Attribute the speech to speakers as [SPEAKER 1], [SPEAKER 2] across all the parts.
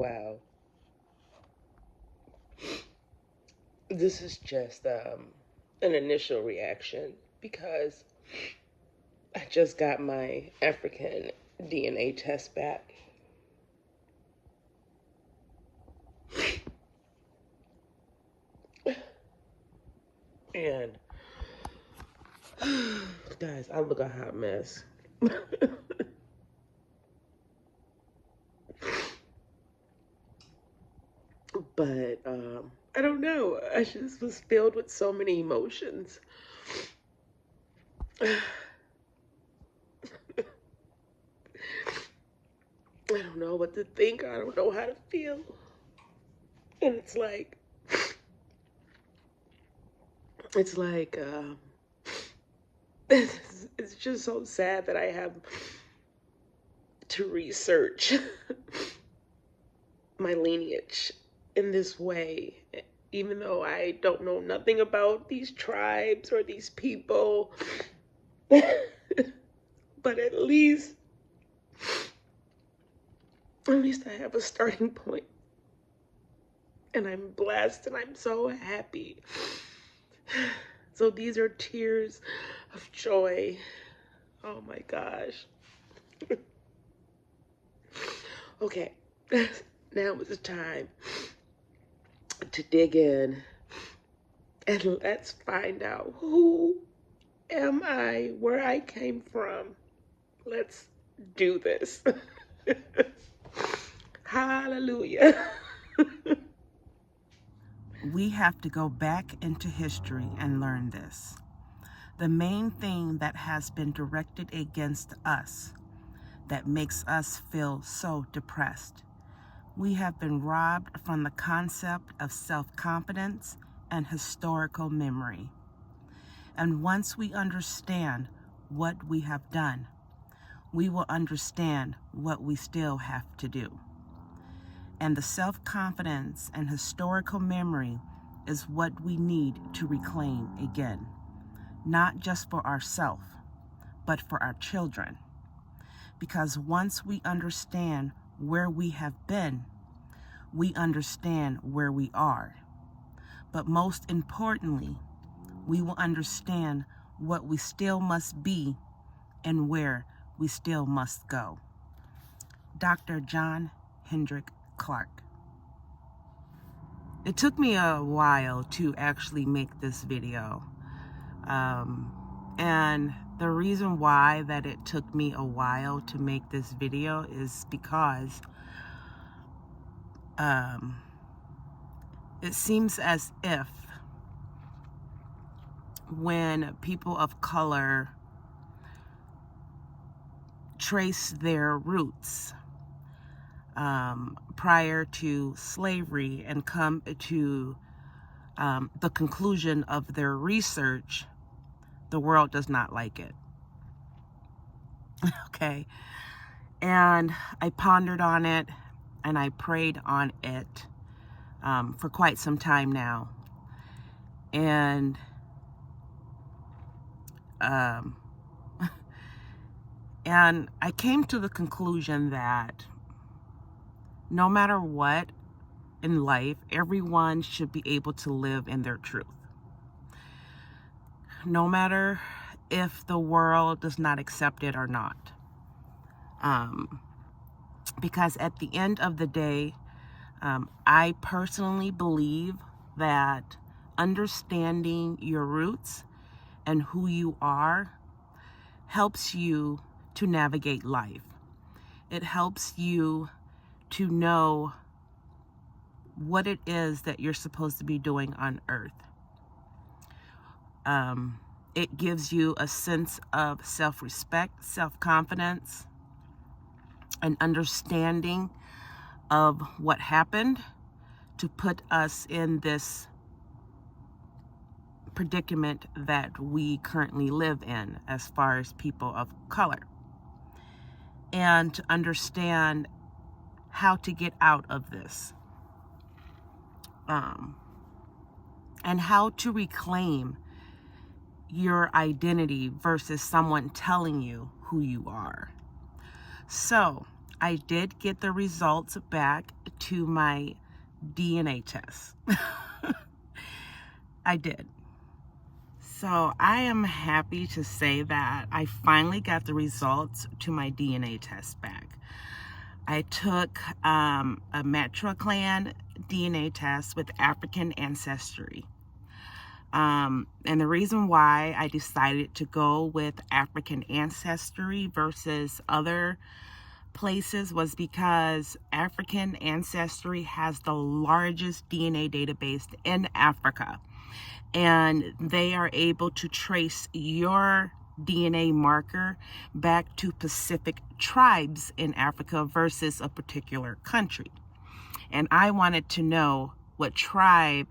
[SPEAKER 1] Wow. This is just an initial reaction because I just got my African DNA test back. And guys, I look a hot mess. But I don't know. I just was filled with so many emotions. I don't know what to think. I don't know how to feel. And it's like it's just so sad that I have to research my lineage in this way, even though I don't know nothing about these tribes or these people. But at least I have a starting point. And I'm blessed and I'm so happy. So these are tears of joy. Oh my gosh. Okay, now is the time to dig in and let's find out who am I, where I came from. Let's do this. Hallelujah.
[SPEAKER 2] We have to go back into history and learn this. The main thing that has been directed against us that makes us feel so depressed. We have been robbed from the concept of self-confidence and historical memory. And once we understand what we have done, we will understand what we still have to do. And the self-confidence and historical memory is what we need to reclaim again, not just for ourselves, but for our children. Because once we understand where we have been, we understand where we are. But most importantly, we will understand what we still must be and where we still must go. Dr. John Hendrik Clark. It took me a while to actually make this video. And the reason why that it took me a while to make this video is because it seems as if when people of color trace their roots prior to slavery and come to the conclusion of their research, the world does not like it. Okay. And I pondered on it and I prayed on it for quite some time now. And and I came to the conclusion that no matter what in life, everyone should be able to live in their truth. No matter if the world does not accept it or not. Because at the end of the day, I personally believe that understanding your roots and who you are helps you to navigate life. It helps you to know what it is that you're supposed to be doing on earth. It gives you a sense of self-respect, self-confidence, an understanding of what happened to put us in this predicament that we currently live in as far as people of color, and to understand how to get out of this, and how to reclaim your identity versus someone telling you who you are. So I did get the results back to my DNA test. I did. So I am happy to say that I finally got the results to my DNA test back. I took a matriclan DNA test with African Ancestry. And the reason why I decided to go with African Ancestry versus other places was because African Ancestry has the largest DNA database in Africa. And they are able to trace your DNA marker back to specific tribes in Africa versus a particular country. And I wanted to know what tribe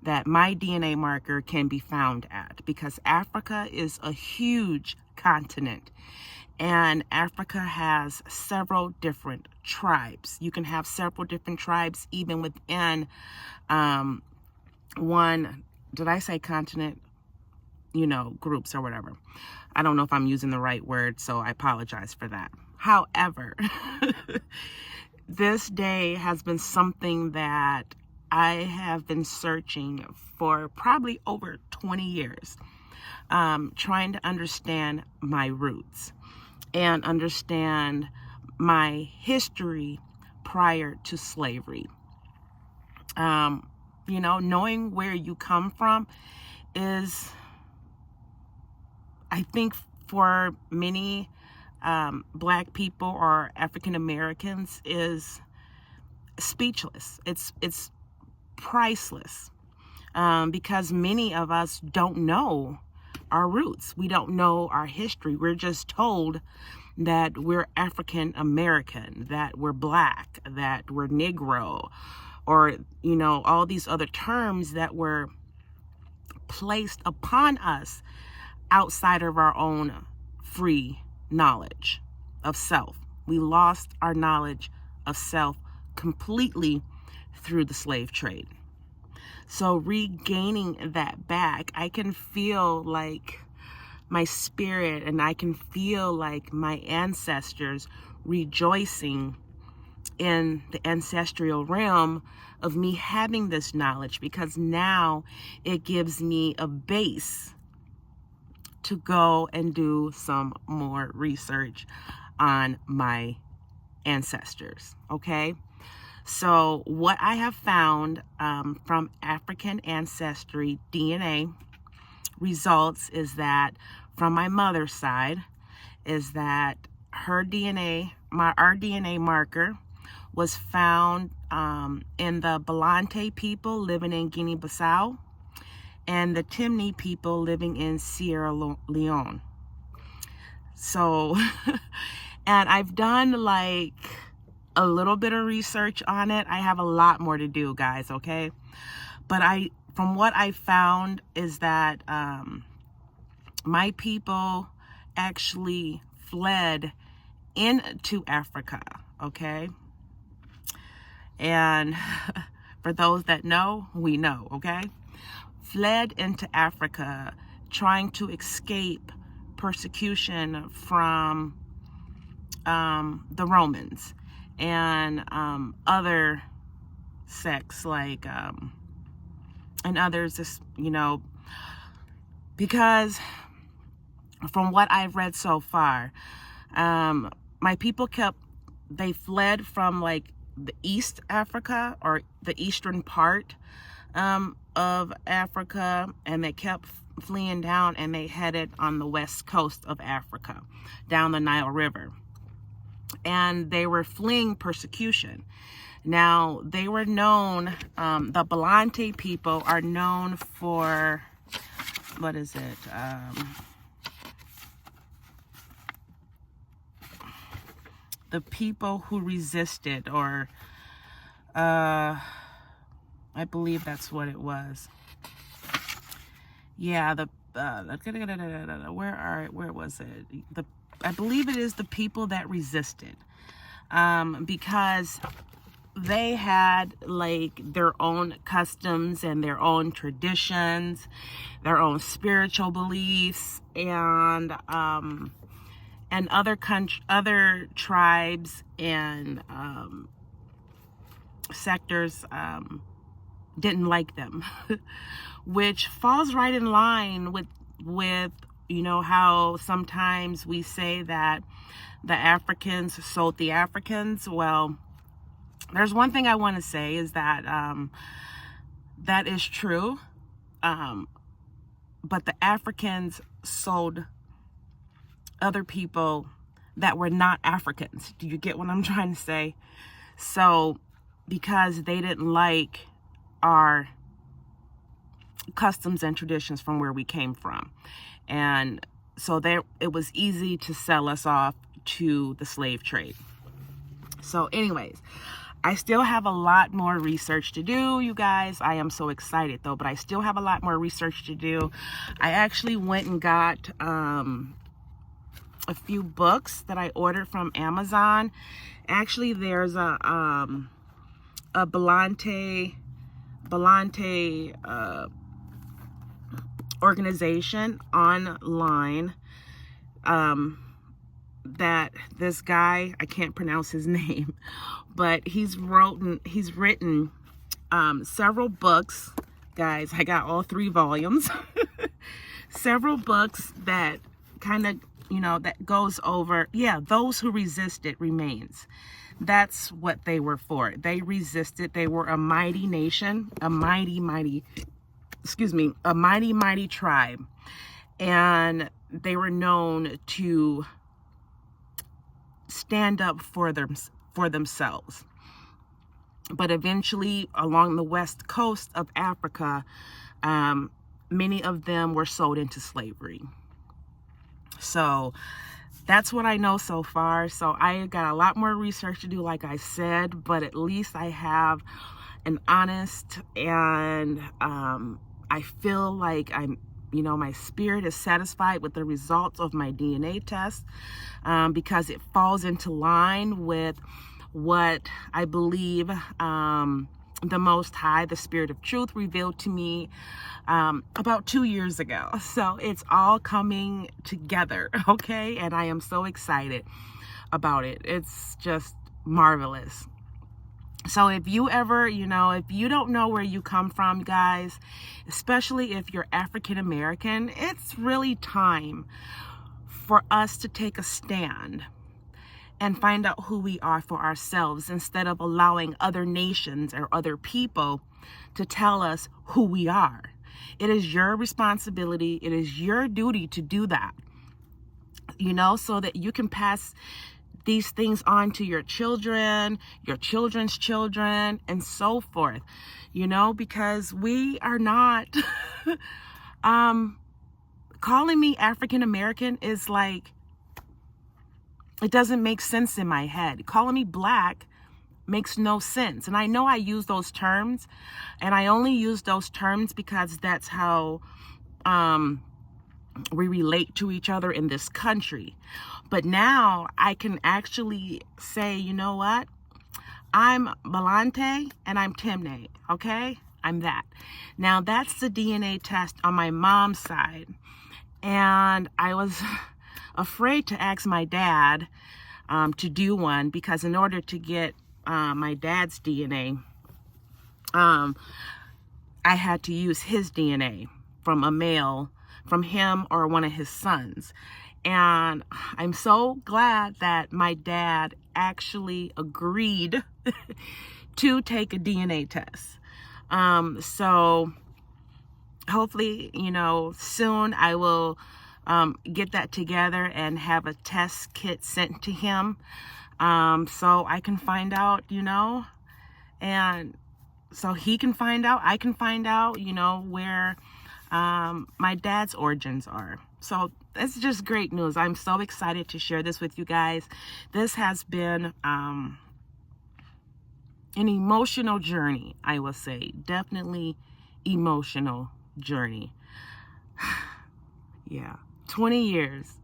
[SPEAKER 2] that my DNA marker can be found at, because Africa is a huge continent and Africa has several different tribes. You can have several different tribes even within one, did I say continent? You know, groups or whatever. I don't know if I'm using the right word, so I apologize for that. However, this day has been something that I have been searching for probably over 20 years, trying to understand my roots and understand my history prior to slavery. You know, knowing where you come from is, I think for many Black people or African Americans, is speechless. It's priceless, because many of us don't know our roots. We don't know our history. We're just told that we're African American, that we're Black, that we're Negro, or, you know, all these other terms that were placed upon us outside of our own free knowledge of self. We lost our knowledge of self completely through the slave trade. So regaining that back, I can feel like my spirit, and I can feel like my ancestors rejoicing in the ancestral realm of me having this knowledge, because now it gives me a base to go and do some more research on my ancestors. Okay, so what I have found from African Ancestry DNA results is that from my mother's side is that her DNA, our DNA marker was found in the Balante people living in Guinea-Bissau and the Timni people living in Sierra Leone. So, and I've done like a little bit of research on it. I have a lot more to do, guys, okay? But from what I found is that my people actually fled into Africa, okay? And for those that know, we know, okay? Fled into Africa trying to escape persecution from the Romans and other sects like and others, just, you know, because from what I've read so far, my people they fled from like the East Africa or the eastern part of Africa, and they kept fleeing down, and they headed on the west coast of Africa down the Nile River, and they were fleeing persecution. Now they were known, the Balante people are known for, what is it, the people who resisted, or I believe that's what it was. Yeah, where was it? I believe it is the people that resisted, because they had like their own customs and their own traditions, their own spiritual beliefs, and and other tribes and sectors didn't like them, which falls right in line with how sometimes we say that the Africans sold the Africans. Well, there's one thing I want to say is that that is true, but the Africans sold other people that were not Africans. Do you get what I'm trying to say? So because they didn't like our customs and traditions from where we came from, and so it was easy to sell us off to the slave trade. So anyways, I still have a lot more research to do, you guys. I am so excited though, but I still have a lot more research to do. I actually went and got a few books that I ordered from Amazon. Actually, there's a Belante organization online that this guy, I can't pronounce his name, but he's written several books. Guys, I got all 3 volumes. Several books that kind of, that goes over, those who resist it remains. That's what they were for. They resisted. They were a mighty nation, a mighty tribe. And they were known to stand up for themselves. But eventually, along the west coast of Africa, many of them were sold into slavery. So that's what I know so far. So I got a lot more research to do, like I said, but at least I have an honest, and I feel like my spirit is satisfied with the results of my DNA test, because it falls into line with what I believe the Most High, the Spirit of Truth, revealed to me about 2 years ago. So it's all coming together, okay? And I am so excited about it. It's just marvelous. So if you ever, if you don't know where you come from, guys, especially if you're African American, it's really time for us to take a stand and find out who we are for ourselves, instead of allowing other nations or other people to tell us who we are. It is your responsibility. It is your duty to do that, so that you can pass these things on to your children, your children's children, and so forth, because we are not, calling me African American is like, it doesn't make sense in my head. Calling me black makes no sense. And I know I use those terms, and I only use those terms because that's how we relate to each other in this country. But now I can actually say, you know what? I'm Belante and I'm Timne, okay? I'm that. Now that's the DNA test on my mom's side. And I was afraid to ask my dad to do one, because in order to get my dad's DNA, I had to use his DNA from a male, from him or one of his sons. And I'm so glad that my dad actually agreed to take a DNA test. So hopefully, soon I will get that together and have a test kit sent to him, so I can find out, and so he can find out, I can find out, where my dad's origins are. So it's just great news. I'm so excited to share this with you guys. This has been an emotional journey, I will say. Definitely emotional journey. Yeah, 20 years,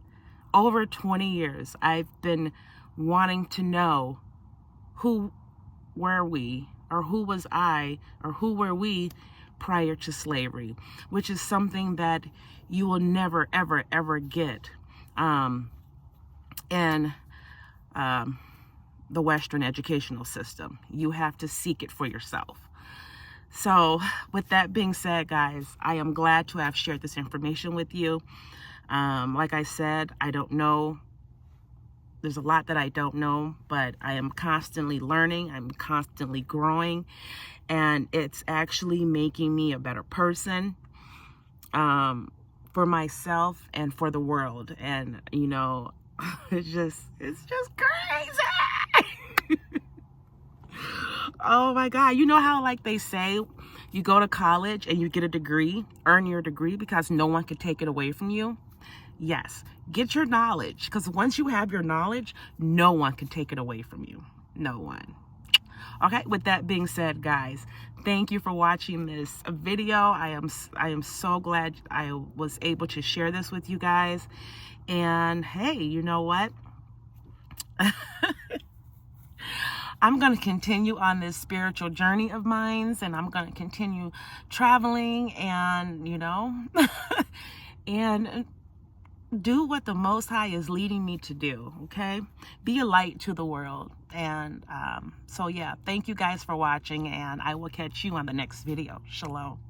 [SPEAKER 2] over 20 years, I've been wanting to know who were we, or who was I, or who were we prior to slavery, which is something that you will never, ever, ever get in the Western educational system. You have to seek it for yourself. So with that being said, guys, I am glad to have shared this information with you. Like I said, I don't know. There's a lot that I don't know, but I am constantly learning. I'm constantly growing, and it's actually making me a better person, for myself and for the world. And, you know, it's just crazy. Oh my God. You know how, like, they say you go to college and you get a degree, earn your degree because no one can take it away from you? Yes, get your knowledge, because once you have your knowledge, no one can take it away from you. No one. Okay, with that being said, guys, thank you for watching this video. I am so glad I was able to share this with you guys. And hey, you know what? I'm going to continue on this spiritual journey of mine, and I'm going to continue traveling and, you know, and do what the Most High is leading me to do, okay? Be a light to the world. And so, yeah, thank you guys for watching, and I will catch you on the next video. Shalom.